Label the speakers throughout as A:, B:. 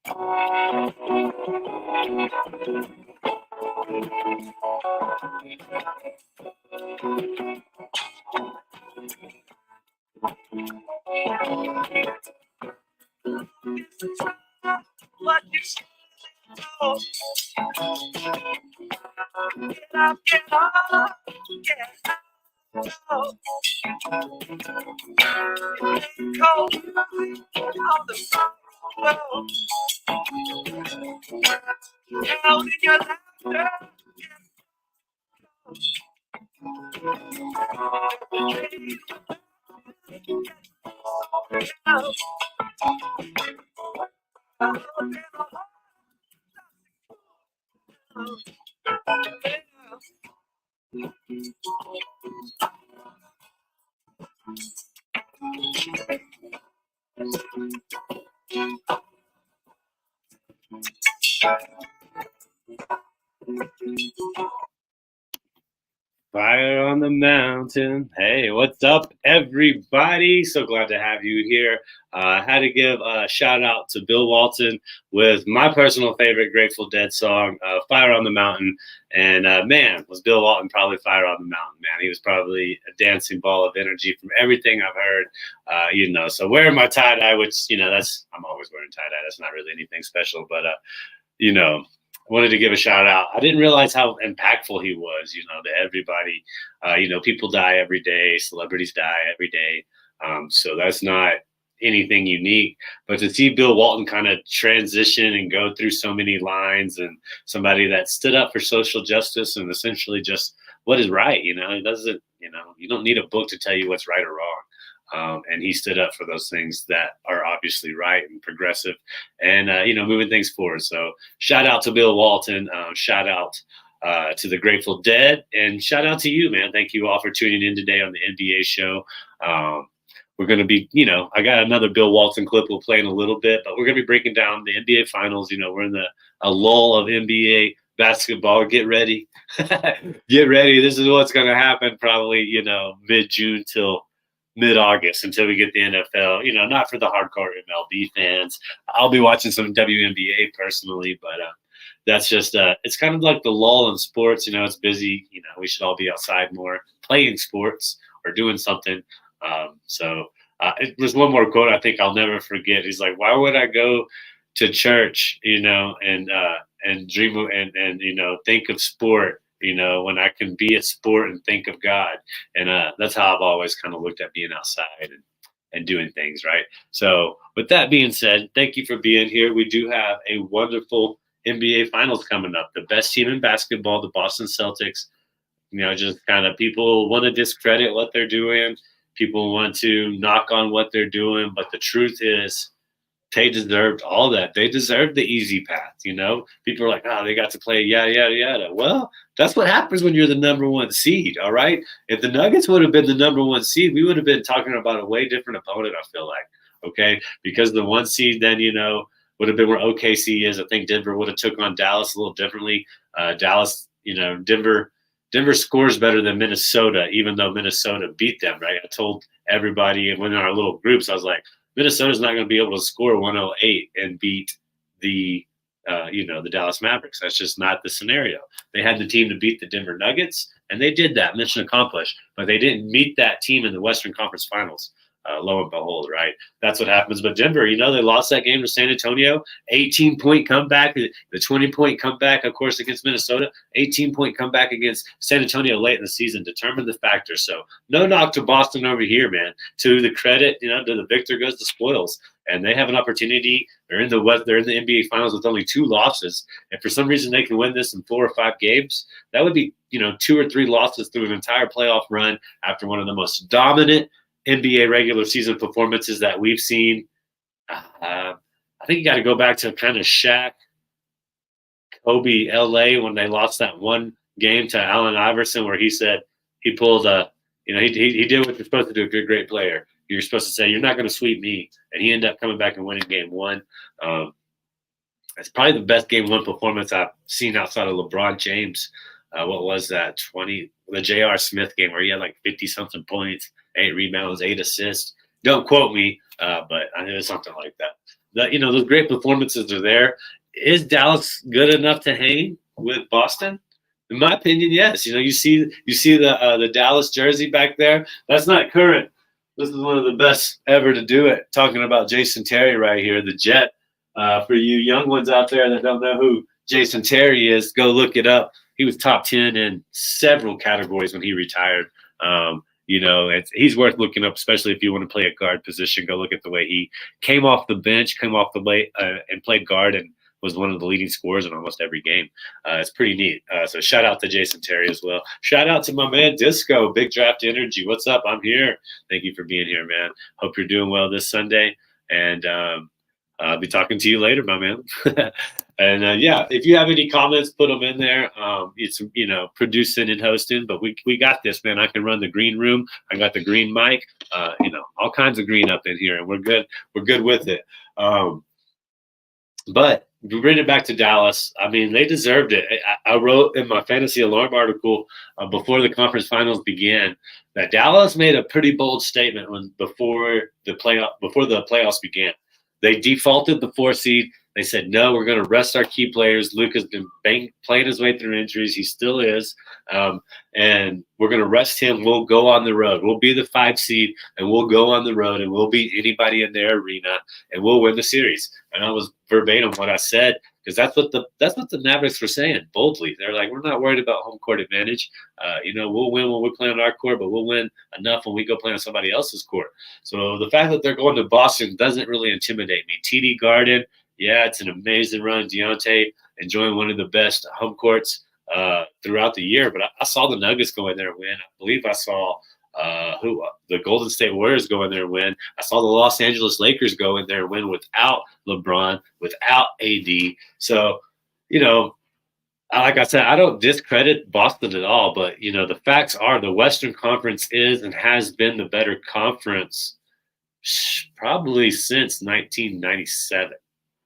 A: What you know, get up, cold on the road, out in your laughter,
B: Fire on the mountain. Hey, what's up, everybody? So glad to have you here. I had to give a shout out to Bill Walton with my personal favorite Grateful Dead song, Fire on the Mountain. And man, was Bill Walton probably Fire on the Mountain, man. He was probably a dancing ball of energy from everything I've heard. So wearing my tie-dye, which, I'm always wearing tie-dye. That's not really anything special, but, wanted to give a shout out. I didn't realize how impactful he was, to everybody. People die every day. Celebrities die every day. So that's not anything unique. But to see Bill Walton kind of transition and go through so many lines, and somebody that stood up for social justice and essentially just what is right, it doesn't, you don't need a book to tell you what's right or wrong. And he stood up for those things that are obviously right and progressive and, moving things forward. So shout out to Bill Walton. Shout out to the Grateful Dead, and shout out to you, man. Thank you all for tuning in today on the NBA show. We're going to be, I got another Bill Walton clip we'll play in a little bit, but we're going to be breaking down the NBA finals. We're in a lull of NBA basketball. Get ready. Get ready. This is what's going to happen probably, mid-June till mid-August until we get the NFL, not for the hardcore MLB fans. I'll be watching some WNBA personally, but that's just, it's kind of like the lull in sports. It's busy. We should all be outside more playing sports or doing something. There's one more quote I think I'll never forget. He's like, why would I go to church, and dream and think of sport, when I can be at sport and think of God. And that's how I've always kind of looked at being outside and doing things, right? So with that being said, thank you for being here. We do have a wonderful NBA Finals coming up. The best team in basketball, the Boston Celtics, just kind of people want to discredit what they're doing. People want to knock on what they're doing. But the truth is, they deserved all that. They deserved the easy path, People are like, they got to play yada, yada, yada. Well, that's what happens when you're the number one seed, all right? If the Nuggets would have been the number one seed, we would have been talking about a way different opponent, I feel like, okay? Because the one seed then, would have been where OKC is. I think Denver would have took on Dallas a little differently. Dallas, Denver scores better than Minnesota, even though Minnesota beat them, right? I told everybody when in our little groups, I was like, Minnesota's not going to be able to score 108 and beat the Dallas Mavericks. That's just not the scenario. They had the team to beat the Denver Nuggets, and they did that. Mission accomplished. But they didn't meet that team in the Western Conference Finals. Lo and behold, right? That's what happens. But Denver, they lost that game to San Antonio. 18-point comeback, the 20-point comeback, of course, against Minnesota. 18-point comeback against San Antonio late in the season determined the factor. So no knock to Boston over here, man. To the credit, to the victor goes the spoils. And they have an opportunity. They're in the NBA Finals with only 2 losses. And for some reason they can win this in 4 or 5 games, that would be 2 or 3 losses through an entire playoff run after one of the most dominant NBA regular season performances that we've seen. I think you got to go back to kind of Shaq, Kobe, LA when they lost that one game to Allen Iverson, where he said he pulled he did what you're supposed to do if you're a great player. You're supposed to say, you're not going to sweep me. And he ended up coming back and winning game 1. It's probably the best game 1 performance I've seen outside of LeBron James. What was that? The J.R. Smith game where he had like 50-something points, 8 rebounds, 8 assists. Don't quote me, but I know it was something like that. those great performances are there. Is Dallas good enough to hang with Boston? In my opinion, yes. You see the Dallas jersey back there. That's not current. This is one of the best ever to do it. Talking about Jason Terry right here, the Jet. For you young ones out there that don't know who Jason Terry is, go look it up. He was top 10 in several categories when he retired. He's worth looking up, especially if you want to play a guard position. Go look at the way he came off the bench, came off the way, and played guard, and was one of the leading scorers in almost every game. It's pretty neat. So shout out to Jason Terry as well. Shout out to my man Disco, Big Draft Energy. What's up? I'm here. Thank you for being here, man. Hope you're doing well this Sunday, and I'll be talking to you later, my man. And if you have any comments, put them in there. It's producing and hosting, but we got this, man. I can run the green room. I got the green mic. All kinds of green up in here, and we're good. We're good with it. But we bring it back to Dallas. I mean, they deserved it. I wrote in my Fantasy Alarm article before the conference finals began that Dallas made a pretty bold statement before the playoffs began. They defaulted the 4 seed. They said, no, we're going to rest our key players. Luke has been playing his way through injuries. He still is. And we're going to rest him. We'll go on the road. We'll be the 5 seed, and we'll go on the road, and we'll beat anybody in their arena, and we'll win the series. And I was verbatim what I said, because that's what the Mavericks were saying boldly. They're like, we're not worried about home court advantage. We'll win when we play on our court, but we'll win enough when we go play on somebody else's court. So the fact that they're going to Boston doesn't really intimidate me. TD Garden, yeah, it's an amazing run. Deontay enjoying one of the best home courts throughout the year. But I saw the Nuggets go in there and win. I believe I saw the Golden State Warriors go in there and win. I saw the Los Angeles Lakers go in there and win without LeBron, without AD. So, like I said, I don't discredit Boston at all. But, the facts are the Western Conference is and has been the better conference probably since 1997.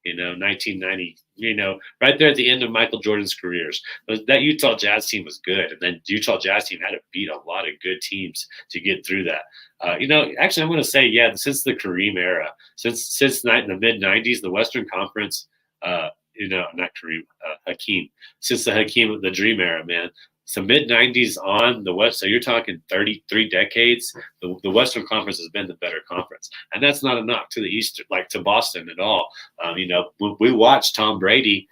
B: 1990, right there at the end of Michael Jordan's careers. That Utah Jazz team was good, and then Utah Jazz team had to beat a lot of good teams to get through that. Actually, I'm going to say, since the Kareem era, since the mid-90s, the Western Conference, not Kareem, Hakeem, since the Hakeem, the Dream era, man. So mid-90s on the West, so you're talking 33 decades, the Western Conference has been the better conference. And that's not a knock to the East, like to Boston at all. We watched Tom Brady,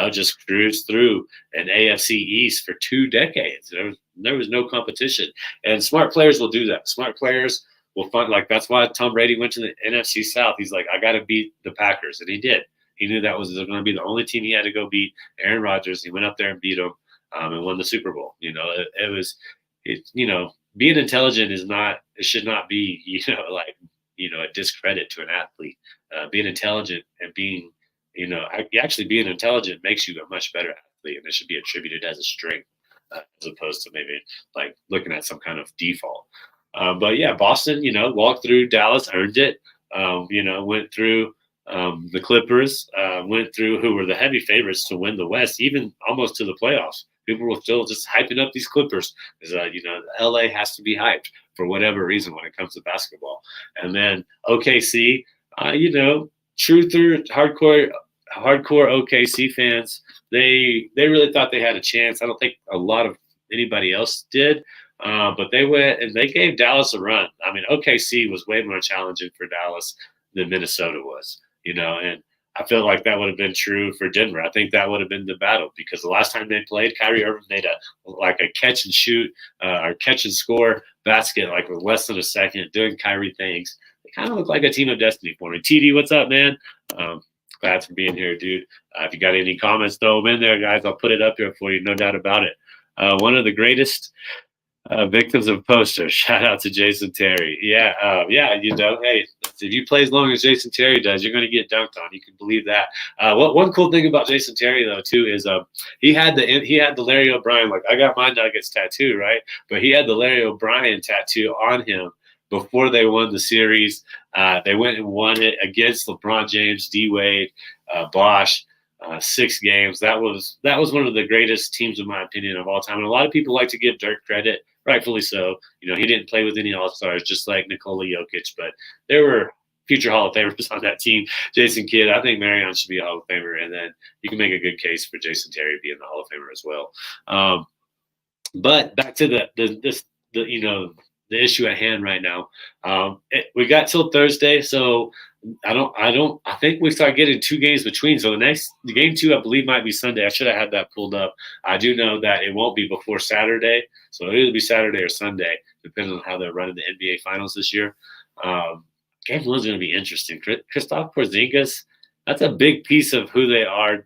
B: just cruise through an AFC East for 2 decades. There was no competition. And smart players will do that. Smart players will find, that's why Tom Brady went to the NFC South. He's like, I got to beat the Packers. And he did. He knew that was going to be the only team he had to go beat. Aaron Rodgers. He went up there and beat him. And won the Super Bowl. Being intelligent should not be, a discredit to an athlete. Being intelligent and being intelligent makes you a much better athlete, and it should be attributed as a strength as opposed to maybe like looking at some kind of default. But yeah, Boston, walked through Dallas, earned it. Went through the Clippers, went through who were the heavy favorites to win the West, even almost to the playoffs. People were still just hyping up these Clippers because, LA has to be hyped for whatever reason when it comes to basketball. And then OKC, truther, hardcore OKC fans, they really thought they had a chance. I don't think a lot of anybody else did, but they went and they gave Dallas a run. I mean, OKC was way more challenging for Dallas than Minnesota was, and I feel like that would have been true for Denver. I think that would have been the battle because the last time they played, Kyrie Irving made a catch and shoot or catch and score basket with less than a second, doing Kyrie things. They kind of look like a team of destiny for me. TD, what's up, man? Glad for being here, dude. If you got any comments, throw them in there, guys. I'll put it up here for you, no doubt about it. One of the greatest victims of posters. Shout out to Jason Terry. Yeah, hey, if you play as long as Jason Terry does, you're going to get dunked on. You can believe that. One cool thing about Jason Terry though too is he had the Larry O'Brien, I got my Nuggets tattoo, right? But he had the Larry O'Brien tattoo on him before they won the series. They went and won it against LeBron James, D Wade, Bosh. 6 games. That was one of the greatest teams, in my opinion, of all time. And a lot of people like to give Dirk credit, rightfully so. He didn't play with any All-Stars, just like Nikola Jokic, but there were future Hall of Famers on that team. Jason Kidd, I think Marion should be a Hall of Famer, and then you can make a good case for Jason Terry being the Hall of Famer as well. But back to the issue at hand right now. We got till Thursday, so I think we start getting 2 games between. So the game 2, I believe, might be Sunday. I should have had that pulled up. I do know that it won't be before Saturday, so it'll either be Saturday or Sunday, depending on how they're running the NBA Finals this year. Game 1's going to be interesting. Kristaps Porzingis, that's a big piece of who they are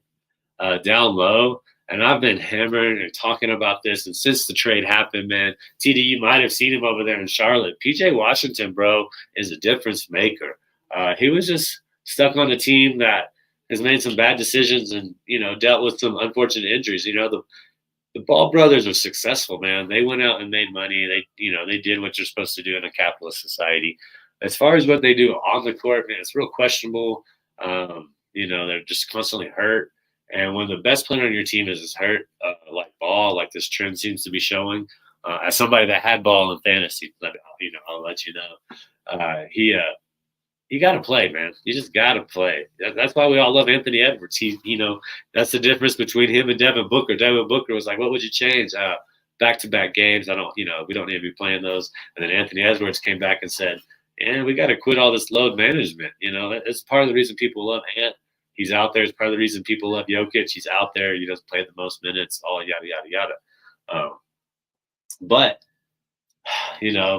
B: down low. And I've been hammering and talking about this, and since the trade happened, man, TD, you might have seen him over there in Charlotte. PJ Washington, bro, is a difference maker. He was just stuck on a team that has made some bad decisions and, dealt with some unfortunate injuries. The Ball brothers are successful, man. They went out and made money. They did what you're supposed to do in a capitalist society. As far as what they do on the court, man, it's real questionable. They're just constantly hurt. And when the best player on your team is hurt, like Ball, like this trend seems to be showing, as somebody that had Ball in fantasy, I'll let you know, you got to play, man. You just got to play. That's why we all love Anthony Edwards. That's the difference between him and Devin Booker. Devin Booker was like, what would you change? Back-to-back games. We don't need to be playing those. And then Anthony Edwards came back and said, we got to quit all this load management. It's part of the reason people love Ant. He's out there. It's part of the reason people love Jokic. He's out there. He doesn't play the most minutes, all yada, yada, yada. But,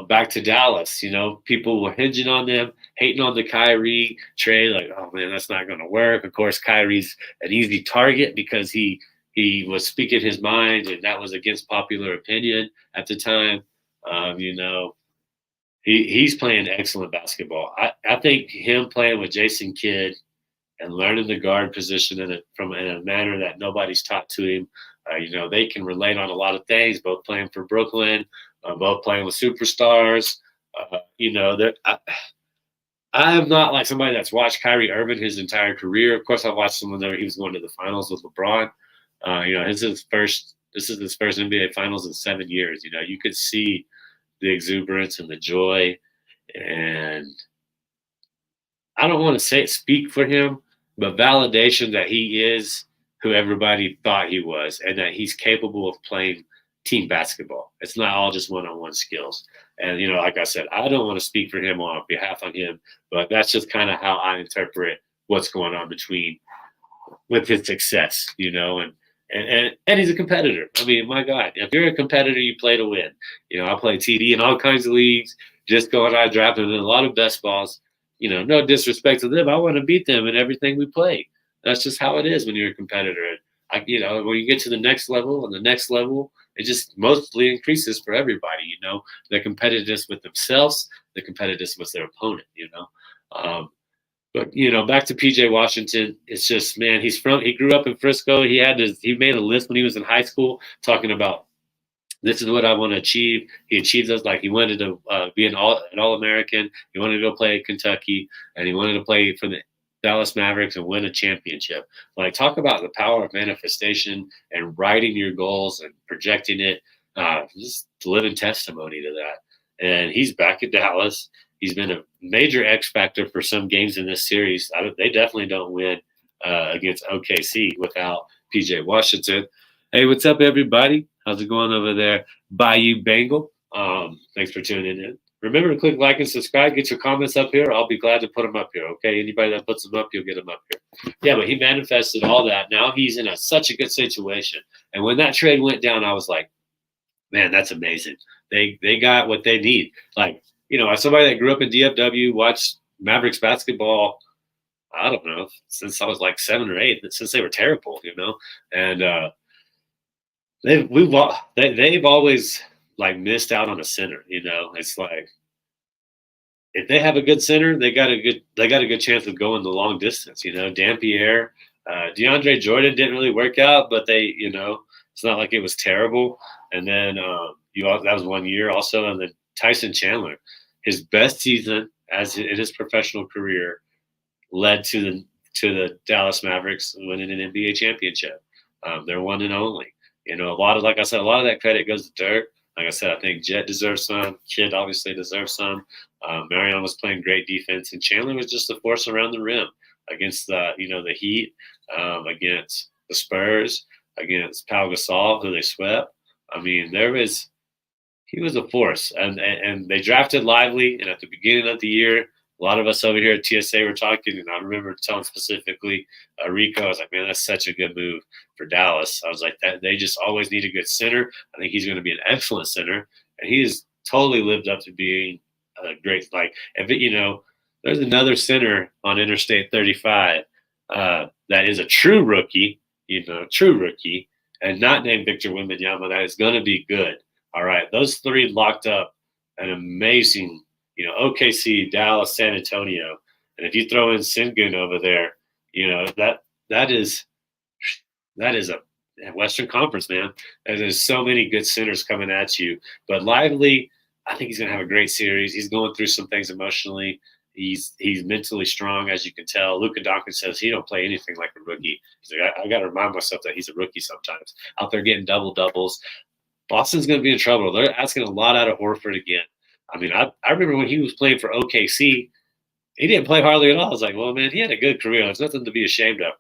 B: back to Dallas, people were hinging on them, hating on the Kyrie trade. Like, oh, man, that's not going to work. Of course, Kyrie's an easy target because he was speaking his mind, and that was against popular opinion at the time. He's playing excellent basketball. I think him playing with Jason Kidd and learning the guard position in a manner that nobody's taught to him. They can relate on a lot of things, both playing for Brooklyn, both playing with superstars. I am not like somebody that's watched Kyrie Irving his entire career. Of course, I watched him whenever he was going to the finals with LeBron. This is his first NBA Finals in 7 years. You could see the exuberance and the joy, and I don't want to speak for him, but validation that he is who everybody thought he was and that he's capable of playing team basketball. It's not all just one-on-one skills. And, like I said, I don't want to speak for him on behalf of him, but that's just kind of how I interpret what's going on with his success, and he's a competitor. I mean, my God, if you're a competitor, you play to win. I play TD in all kinds of leagues, just going out drafting a lot of best balls. No disrespect to them. I want to beat them in everything we play. That's just how it is when you're a competitor. When you get to the next level and the next level, it just mostly increases for everybody, the competitiveness with themselves, the competitiveness with their opponent, But, back to PJ Washington, it's just, man, he grew up in Frisco. He made a list when he was in high school talking about, this is what I want to achieve. He achieved those. Like, he wanted to be an All-American. He wanted to go play at Kentucky, and he wanted to play for the Dallas Mavericks and win a championship. Like, talk about the power of manifestation and writing your goals and projecting it. Just living testimony to that. And he's back at Dallas. He's been a major X factor for some games in this series. They definitely don't win against OKC without PJ Washington. Hey, what's up, everybody? How's it going over there? Bayou Bengal. Thanks for tuning in. Remember to click like and subscribe. Get your comments up here. I'll be glad to put them up here, okay? Anybody that puts them up, you'll get them up here. Yeah, but he manifested all that. Now he's in such a good situation. And when that trade went down, I was like, man, that's amazing. They got what they need. Like, as somebody that grew up in DFW, watched Mavericks basketball, I don't know, since I was like 7 or 8, since they were terrible, and they've always like missed out on a center. It's like, if they have a good center, they got a good chance of going the long distance. Dampierre, DeAndre Jordan didn't really work out, but it's not like it was terrible. And then that was 1 year also, and then Tyson Chandler, his best season in his professional career, led to the Dallas Mavericks winning an NBA championship. They're one and only. A lot of that credit goes to Dirk. Like I said, I think Jet deserves some. Kid obviously deserves some. Marion was playing great defense, and Chandler was just a force around the rim against the Heat, against the Spurs, against Pau Gasol, who they swept. I mean, he was a force, and they drafted Lively, and at the beginning of the year, a lot of us over here at TSA were talking, and I remember telling specifically Rico, I was like, man, that's such a good move for Dallas. I was like, that they just always need a good center. I think he's going to be an excellent center, and he has totally lived up to being a great. Like, if it, there's another center on Interstate 35 that is a true rookie, and not named Victor Wembanyama. That is going to be good. All right, those three locked up an amazing, OKC, Dallas, San Antonio, and if you throw in Sengun over there, that is a Western Conference, man. And there's so many good centers coming at you. But Lively, I think he's going to have a great series. He's going through some things emotionally. He's mentally strong, as you can tell. Luka Doncic says he don't play anything like a rookie. He's like, I got to remind myself that he's a rookie sometimes. Out there getting double-doubles. Boston's going to be in trouble. They're asking a lot out of Horford again. I mean, I remember when he was playing for OKC, he didn't play hardly at all. I was like, well, man, he had a good career. There's nothing to be ashamed of.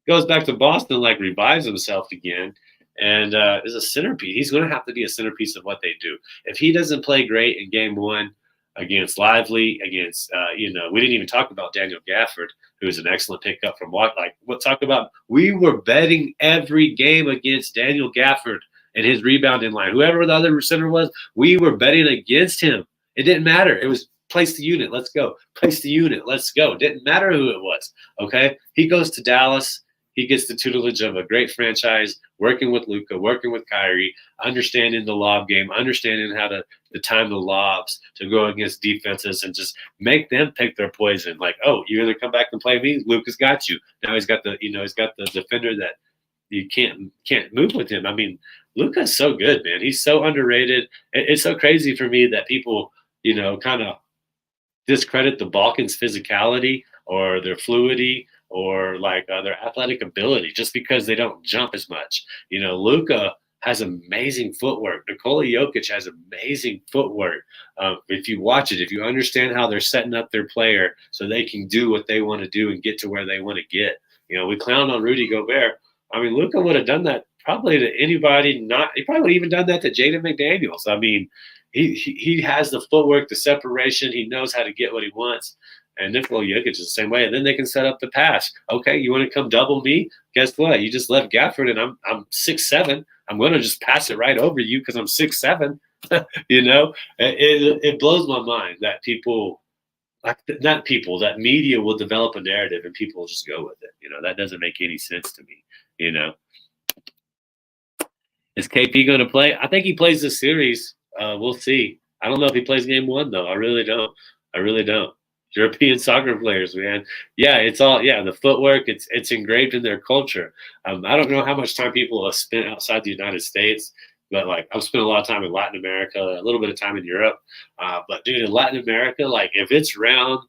B: Goes back to Boston, revives himself again, and is a centerpiece. He's going to have to be a centerpiece of what they do. If he doesn't play great in game one against Lively, against, we didn't even talk about Daniel Gafford, who is an excellent pickup from what? We'll talk about. We were betting every game against Daniel Gafford and his rebounding line. Whoever the other center was, we were betting against him. It didn't matter. It was place the unit. Let's go. Place the unit. Let's go. Didn't matter who it was. Okay. He goes to Dallas. He gets the tutelage of a great franchise, working with Luka, working with Kyrie, understanding the lob game, understanding how to time the lobs to go against defenses and just make them pick their poison. Like, oh, you're going to come back and play me? Luka's got you. Now he's got the defender that you can't move with him. I mean, Luka's so good, man. He's so underrated. It's so crazy for me that people, kind of discredit the Balkans' physicality or their fluidity or their athletic ability just because they don't jump as much. Luka has amazing footwork. Nikola Jokic has amazing footwork. If you watch it, if you understand how they're setting up their player so they can do what they want to do and get to where they want to get. We clown on Rudy Gobert. I mean, Luka would have done that probably to anybody. He probably would have even done that to Jaden McDaniels. I mean, he has the footwork, the separation. He knows how to get what he wants. And Nikola Jokic is the same way. And then they can set up the pass. Okay, you want to come double me? Guess what? You just left Gafford, and I'm 6'7". I'm going to just pass it right over you because I'm 6'7". It blows my mind that that media will develop a narrative and people will just go with it. That doesn't make any sense to me. Is KP going to play? I think he plays the series. We'll see. I don't know if he plays game one, though. I really don't. European soccer players, man. Yeah, it's all the footwork. It's engraved in their culture. I don't know how much time people have spent outside the United States, but I've spent a lot of time in Latin America, a little bit of time in Europe. But dude, in Latin America, if it's round,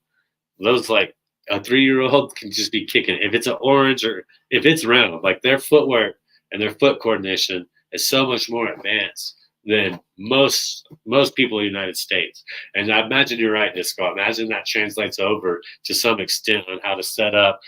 B: those a 3-year-old can just be kicking. If it's an orange or if it's round, their footwork and their foot coordination is so much more advanced than most people in the United States. And I imagine you're right, Disco. I imagine that translates over to some extent on how to set up,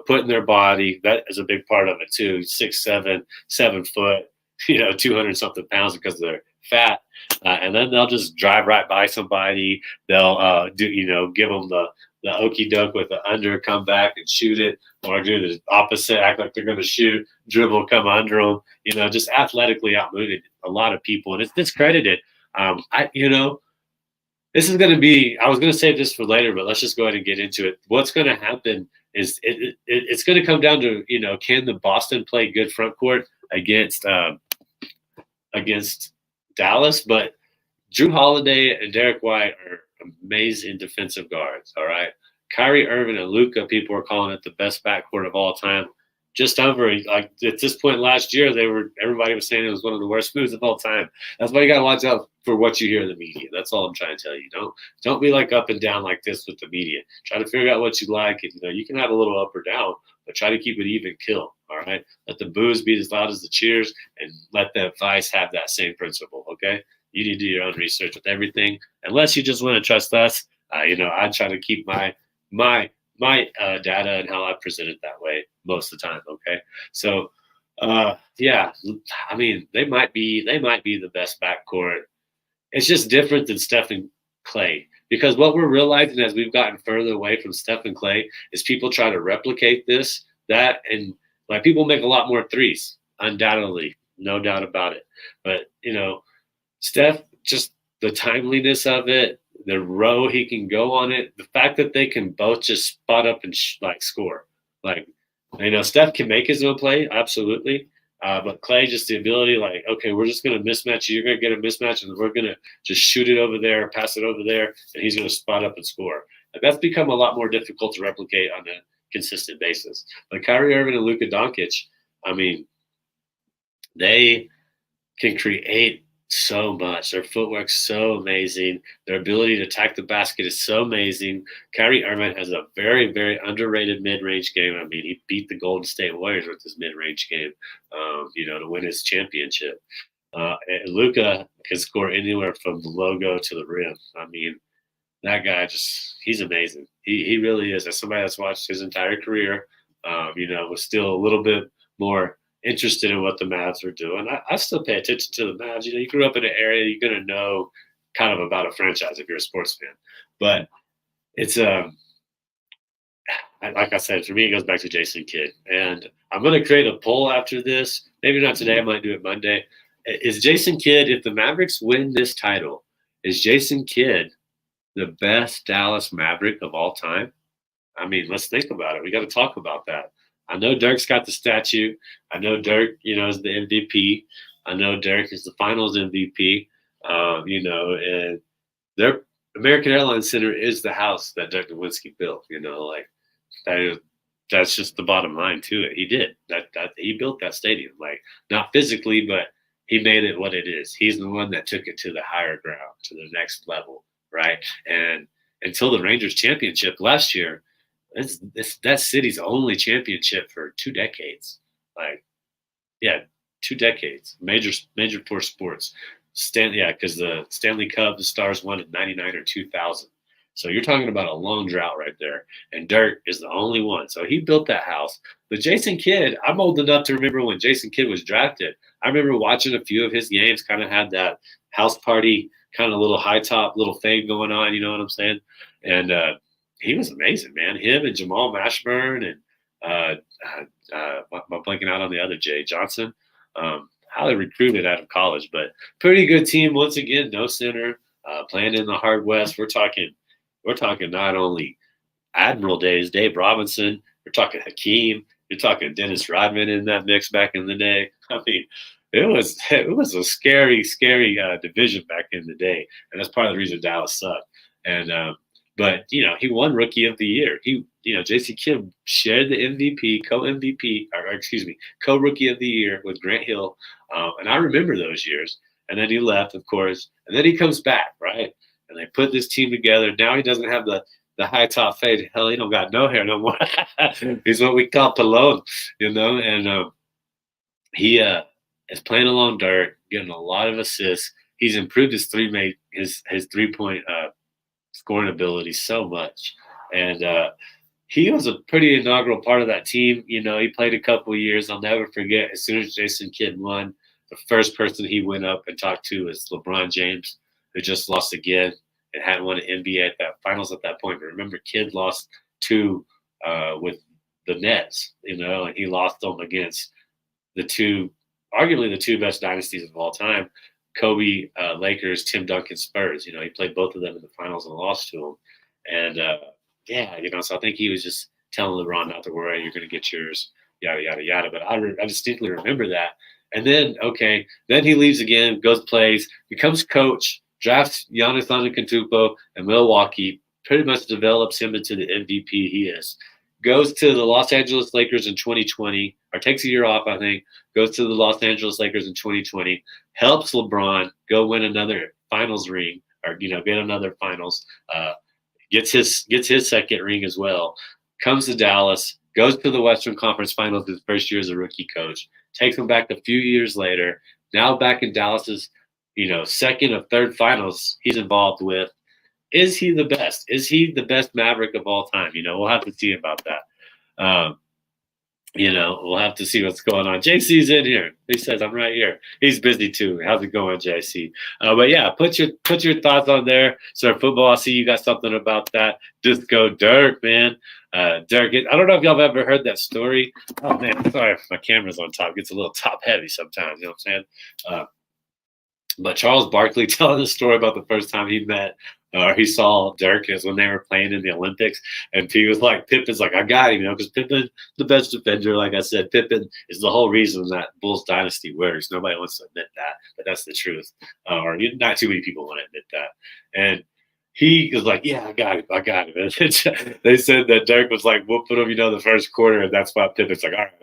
B: putting their body. That is a big part of it too. 6'7", 7 foot, 200 something pounds because they're fat. And then they'll just drive right by somebody. They'll give them the okey doke with the under, come back and shoot it, or do the opposite, act like they're going to shoot, dribble, come under them. Just athletically outmoving a lot of people, and it's discredited. This is going to be. I was going to save this for later, but let's just go ahead and get into it. What's going to happen is it's going to come down to can the Boston play good front court against Dallas? But Drew Holiday and Derek White are amazing defensive guards. All right, Kyrie Irving and Luka, people are calling it the best backcourt of all time. Just over at this point last year, everybody was saying it was one of the worst moves of all time. That's why you got to watch out for what you hear in the media. That's all I'm trying to tell you. Don't be up and down like this with the media. Try to figure out what you like, and you can have a little up or down, but try to keep it even kill. All right, let the boos be as loud as the cheers, and let the advice have that same principle. Okay. You need to do your own research with everything. Unless you just want to trust us, I try to keep my data and how I present it that way most of the time. Okay, so yeah, I mean they might be the best backcourt. It's just different than Steph and Clay because what we're realizing as we've gotten further away from Steph and Clay is people try to replicate that, and like people make a lot more threes, undoubtedly, no doubt about it. But Steph, just the timeliness of it, the row he can go on it, the fact that they can both just spot up and like score. Like, Steph can make his own play, absolutely. But Clay, just the ability, like, okay, we're just going to mismatch. You're going to get a mismatch, and we're going to just shoot it over there, pass it over there, and he's going to spot up and score. Like, that's become a lot more difficult to replicate on a consistent basis. But Kyrie Irving and Luka Doncic, I mean, they can create so much. Their footwork's so amazing. Their ability to attack the basket is so amazing. Kyrie Irving has a very, very underrated mid-range game. I mean, he beat the Golden State Warriors with his mid-range game, to win his championship. And Luka can score anywhere from the logo to the rim. I mean, that guy he's amazing. He really is. As somebody that's watched his entire career, was still a little bit more interested in what the Mavs were doing. I still pay attention to the Mavs. You grew up in an area, you're going to know kind of about a franchise if you're a sports fan. But it's like I said, for me, it goes back to Jason Kidd. And I'm going to create a poll after this. Maybe not today. I might do it Monday. Is Jason Kidd, if the Mavericks win this title, is Jason Kidd the best Dallas Maverick of all time? I mean, let's think about it. We got to talk about that. I know Dirk's got the statue. I know Dirk, is the MVP. I know Dirk is the Finals MVP. And their American Airlines Center is the house that Dirk Nowitzki built. That's just the bottom line to it. He did that. He built that stadium, like not physically, but he made it what it is. He's the one that took it to the higher ground, to the next level, right? And until the Rangers championship last year, that city's only championship for 2 decades. Like, yeah, 2 decades. Major for sports. Because the Stanley Cup, the Stars won in '99 or 2000. So you're talking about a long drought right there. And Dirk is the only one. So he built that house. But Jason Kidd, I'm old enough to remember when Jason Kidd was drafted. I remember watching a few of his games, kind of had that house party, kind of little high top, little fade going on. You know what I'm saying? And he was amazing, man. Him and Jamal Mashburn and I'm blanking out on the other Jay Johnson. Highly recruited out of college, but pretty good team. Once again, no center, playing in the hard West. We're talking not only Admiral days, Dave Robinson. We're talking Hakeem. You're talking Dennis Rodman in that mix back in the day. I mean, it was a scary division back in the day, and that's part of the reason Dallas sucked. And but he won Rookie of the Year. Jason Kidd shared the MVP, co-Rookie of the Year with Grant Hill, and I remember those years. And then he left, of course, and then he comes back, right? And they put this team together. Now he doesn't have the high top fade. Hell, he don't got no hair no more. He's what we call Pelone, and he is playing along Dirk, getting a lot of assists. He's improved his 3-point scoring ability so much, and he was a pretty inaugural part of that team. He played a couple of years. I'll never forget. As soon as Jason Kidd won, the first person he went up and talked to was LeBron James, who just lost again and hadn't won an NBA finals at that point. But remember, Kidd lost 2 with the Nets, and he lost them against arguably the 2 best dynasties of all time. Kobe Lakers, Tim Duncan Spurs. He played both of them in the finals and lost to them. And so I think he was just telling LeBron not to worry, you're going to get yours, yada yada yada. But I distinctly remember that. And then he leaves again, goes plays, becomes coach, drafts Giannis Antetokounmpo in Milwaukee, pretty much develops him into the MVP he is. Goes to the Los Angeles Lakers in 2020, or takes a year off, I think. Goes to the Los Angeles Lakers in 2020, helps LeBron go win another finals ring, or get another finals. Gets his second ring as well. Comes to Dallas, goes to the Western Conference Finals his first year as a rookie coach. Takes him back a few years later. Now back in Dallas's, second or third finals he's involved with. Is he the best? Is he the best Maverick of all time? We'll have to see about that. We'll have to see what's going on. JC's in here. He says I'm right here. He's busy too. How's it going, JC? But yeah, put your thoughts on there. So football, I see you got something about that. Just go Dirk, man. Dirk. I don't know if y'all have ever heard that story. Oh man, sorry, my camera's on top. It gets a little top heavy sometimes. You know what I'm saying? But Charles Barkley telling the story about the first time he met or he saw Dirk is when they were playing in the Olympics, and he was like, Pippen's like, I got him, because Pippen, the best defender, like I said, Pippen is the whole reason that Bulls dynasty works. Nobody wants to admit that, but that's the truth. Or not too many people want to admit that. And he was like, yeah, I got him. And they said that Dirk was like whooping him, the first quarter, and that's why Pippen's like, all right,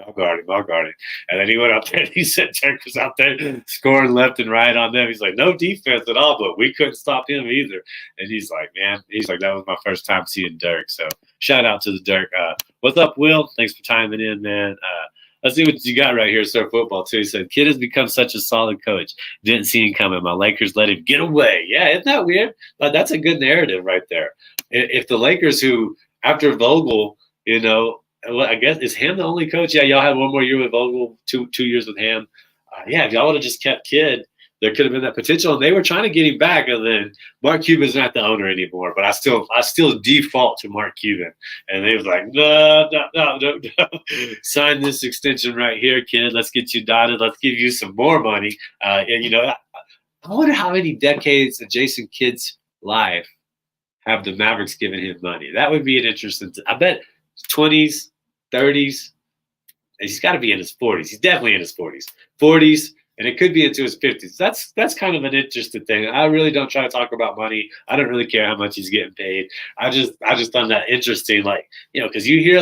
B: I'll guard him. And then he went out there and he said Dirk was out there scoring left and right on them. He's like, no defense at all, but we couldn't stop him either. And he's like, that was my first time seeing Dirk. So shout out to the Dirk. What's up, Will? Thanks for chiming in, man. Let's see what you got right here, Sir Football, too. He said, kid has become such a solid coach. Didn't see him coming. My Lakers let him get away. Yeah, isn't that weird? But that's a good narrative right there. If the Lakers, who, after Vogel, I guess, is Ham the only coach? Yeah, y'all had one more year with Vogel, 2 years with Ham. If y'all would have just kept Kidd, there could have been that potential. And they were trying to get him back, and then Mark Cuban's not the owner anymore. But I still default to Mark Cuban. And they was like, no. Sign this extension right here, kid. Let's get you dotted. Let's give you some more money. I wonder how many decades of Jason Kidd's life have the Mavericks given him money. That would be an interesting. I bet 20s, 30s. He's got to be in his 40s. He's definitely in his 40s. And it could be into his 50s. That's kind of an interesting thing. I really don't try to talk about money. I don't really care how much he's getting paid. I just found that interesting, because you hear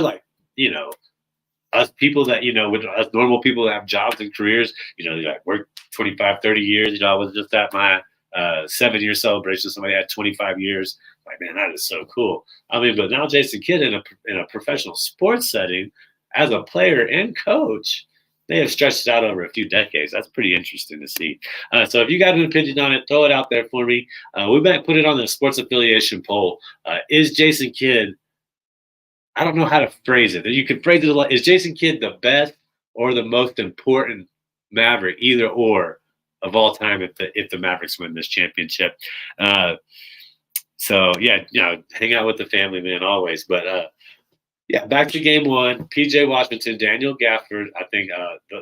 B: us people that with us normal people that have jobs and careers, like work 25, 30 years. I was just at my 7-year celebration. Somebody had 25 years. Like, man, that is so cool. I mean, but now Jason Kidd in a professional sports setting as a player and coach. They have stretched it out over a few decades. That's pretty interesting to see. So if you got an opinion on it, throw it out there for me. We might put it on the Sports Affiliation poll. Is Jason Kidd, I don't know how to phrase it. You can phrase it like, is Jason Kidd the best or the most important Maverick, either or, of all time if the Mavericks win this championship? So, yeah, hang out with the family, man, always. But, back to game one. P.J. Washington, Daniel Gafford. I think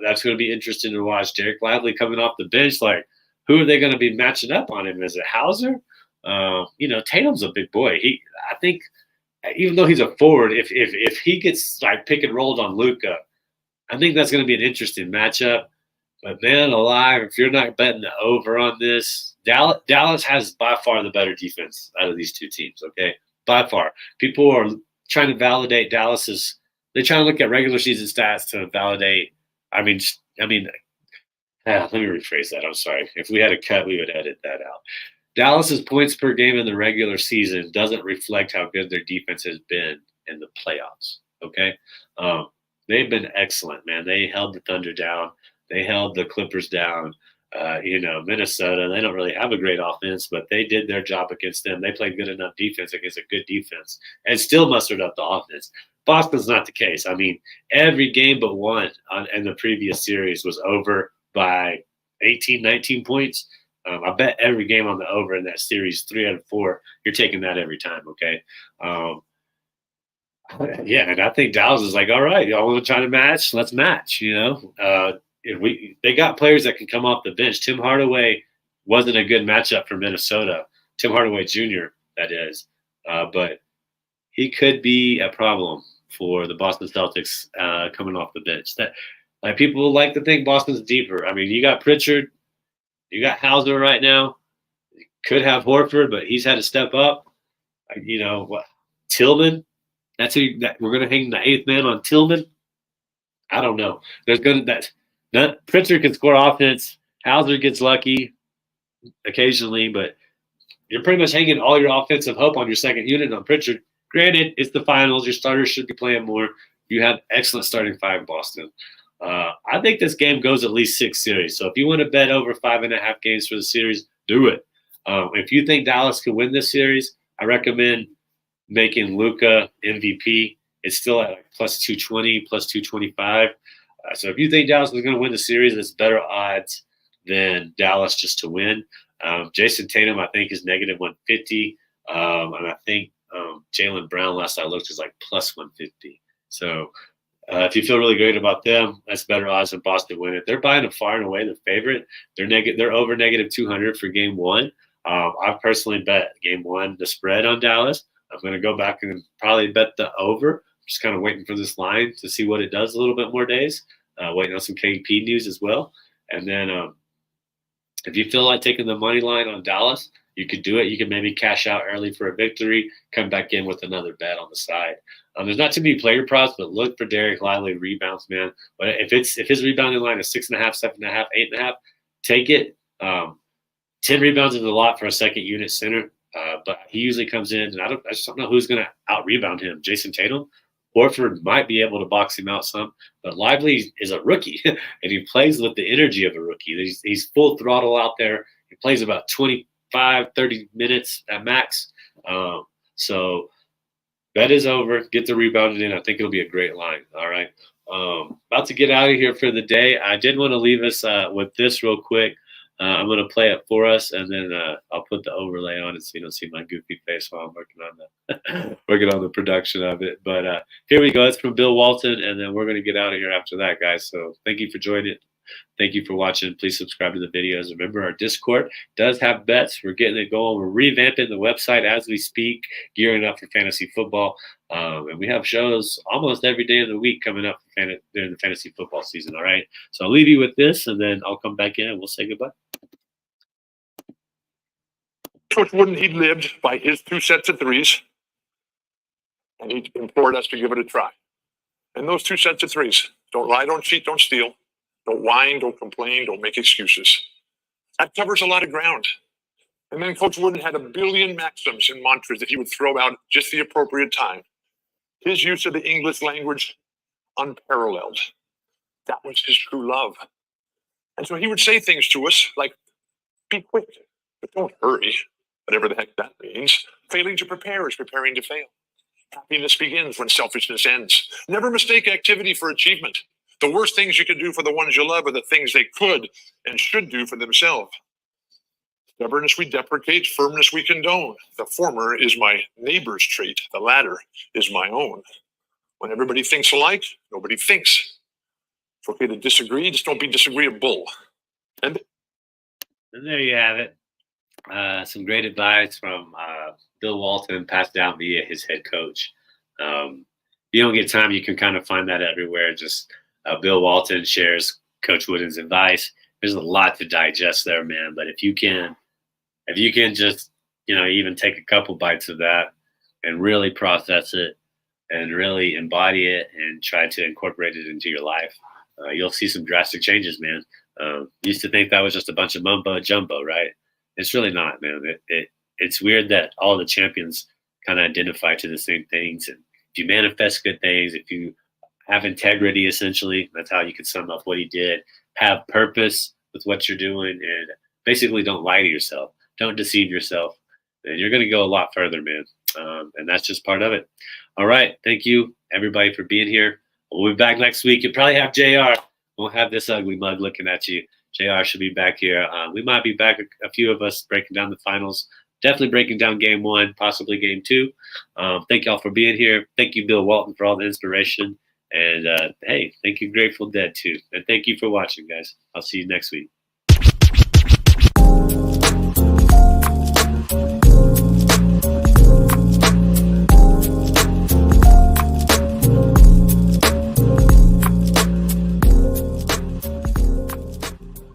B: that's going to be interesting to watch. Derek Lively coming off the bench. Like, who are they going to be matching up on him? Is it Hauser? Tatum's a big boy. I think, even though he's a forward, if he gets like pick and rolled on Luka, I think that's going to be an interesting matchup. But man alive, if you're not betting the over on this, Dallas has by far the better defense out of these two teams. Okay, by far. People are trying to validate Dallas's. They're trying to look at regular season stats to validate. Let me rephrase that. I'm sorry. If we had a cut, we would edit that out. Dallas's points per game in the regular season doesn't reflect how good their defense has been in the playoffs. Okay, they've been excellent, man. They held the Thunder down. They held the Clippers down. Minnesota, they don't really have a great offense, but they did their job against them. They played good enough defense against a good defense and still mustered up the offense. Boston's not the case. I mean, every game but one in the previous series was over by 18, 19 points. I bet every game on the over in that series, 3 out of 4, you're taking that every time, okay? And I think Dallas is like, all right, y'all want to try to match? Let's match, they got players that can come off the bench. Tim Hardaway wasn't a good matchup for Minnesota. Tim Hardaway Jr., that is. But he could be a problem for the Boston Celtics coming off the bench. People like to think Boston's deeper. I mean, you got Pritchard. You got Hauser right now. You could have Horford, but he's had to step up. Tillman. That's who we're going to hang the 8th man on Tillman. I don't know. Pritchard can score offense. Hauser gets lucky occasionally, but you're pretty much hanging all your offensive hope on your second unit on Pritchard. Granted, it's the finals. Your starters should be playing more. You have excellent starting five, Boston. I think this game goes at least 6 series. So if you want to bet over 5.5 games for the series, do it. If you think Dallas could win this series, I recommend making Luka MVP. It's still at like plus 220, plus 225. So if you think Dallas is going to win the series, it's better odds than Dallas just to win. Jason Tatum, I think, is negative 150. And I think Jaylen Brown, last I looked, is like plus 150. So if you feel really great about them, that's better odds than Boston winning. They're buying them far and away the favorite. They're over negative 200 for game one. I've personally bet game one the spread on Dallas. I'm going to go back and probably bet the over. Just kind of waiting for this line to see what it does a little bit more days. Waiting on some KP news as well. And then if you feel like taking the money line on Dallas, you could do it. You could maybe cash out early for a victory, come back in with another bet on the side. There's not too many player props, but look for Derek Lively rebounds, man. But if his rebounding line is 6.5, 7.5, 8.5, take it. 10 rebounds is a lot for a second unit center, but he usually comes in, and I just don't know who's going to out rebound him. Jason Tatum, Horford might be able to box him out some, but Lively is a rookie, and he plays with the energy of a rookie. He's full throttle out there. He plays about 25, 30 minutes at max. So bet is over. Get the rebounded in. I think it'll be a great line. All right. About to get out of here for the day. I did want to leave us with this real quick. I'm going to play it for us, and then I'll put the overlay on it so you don't see my goofy face while I'm working on the production of it. But here we go. It's from Bill Walton, and then we're going to get out of here after that, guys. So thank you for joining. Thank you for watching. Please subscribe to the videos. Remember, our Discord does have bets. We're getting it going. We're revamping the website as we speak, gearing up for fantasy football. And we have shows almost every day of the week coming up during the fantasy football season. All right. So I'll leave you with this, and then I'll come back in and we'll say goodbye.
C: Coach Wooden, he lived by his 2 sets of threes, and he implored us to give it a try. And those 2 sets of threes: don't lie, don't cheat, don't steal, don't whine, don't complain, don't make excuses. That covers a lot of ground. And then Coach Wooden had a billion maxims and mantras that he would throw out at just the appropriate time. His use of the English language, unparalleled. That was his true love. And so he would say things to us like, be quick, but don't hurry, whatever the heck that means. Failing to prepare is preparing to fail. Happiness begins when selfishness ends. Never mistake activity for achievement. The worst things you can do for the ones you love are the things they could and should do for themselves. Stubbornness we deprecate, firmness we condone. The former is my neighbor's trait, the latter is my own. When everybody thinks alike, nobody thinks. It's okay to disagree, just don't be disagreeable. And
B: there you have it. Some great advice from Bill Walton, passed down via his head coach. If you don't get time, you can kind of find that everywhere. Just Bill Walton shares Coach Wooden's advice. There's a lot to digest there, man. But if you can just, even take a couple bites of that and really process it and really embody it and try to incorporate it into your life, you'll see some drastic changes, man. Used to think that was just a bunch of mumbo jumbo, right? It's really not, man. It's weird that all the champions kind of identify to the same things. And if you manifest good things, if you have integrity, essentially, that's how you can sum up what he did. Have purpose with what you're doing, and basically don't lie to yourself. Don't deceive yourself. And you're going to go a lot further, man. And that's just part of it. All right. Thank you, everybody, for being here. We'll be back next week. You'll probably have JR. Won't have this ugly mug looking at you. JR should be back here. We might be back, a few of us, breaking down the finals. Definitely breaking down game one, possibly game two. Thank y'all for being here. Thank you, Bill Walton, for all the inspiration. And, hey, thank you, Grateful Dead, too. And thank you for watching, guys. I'll see you next week.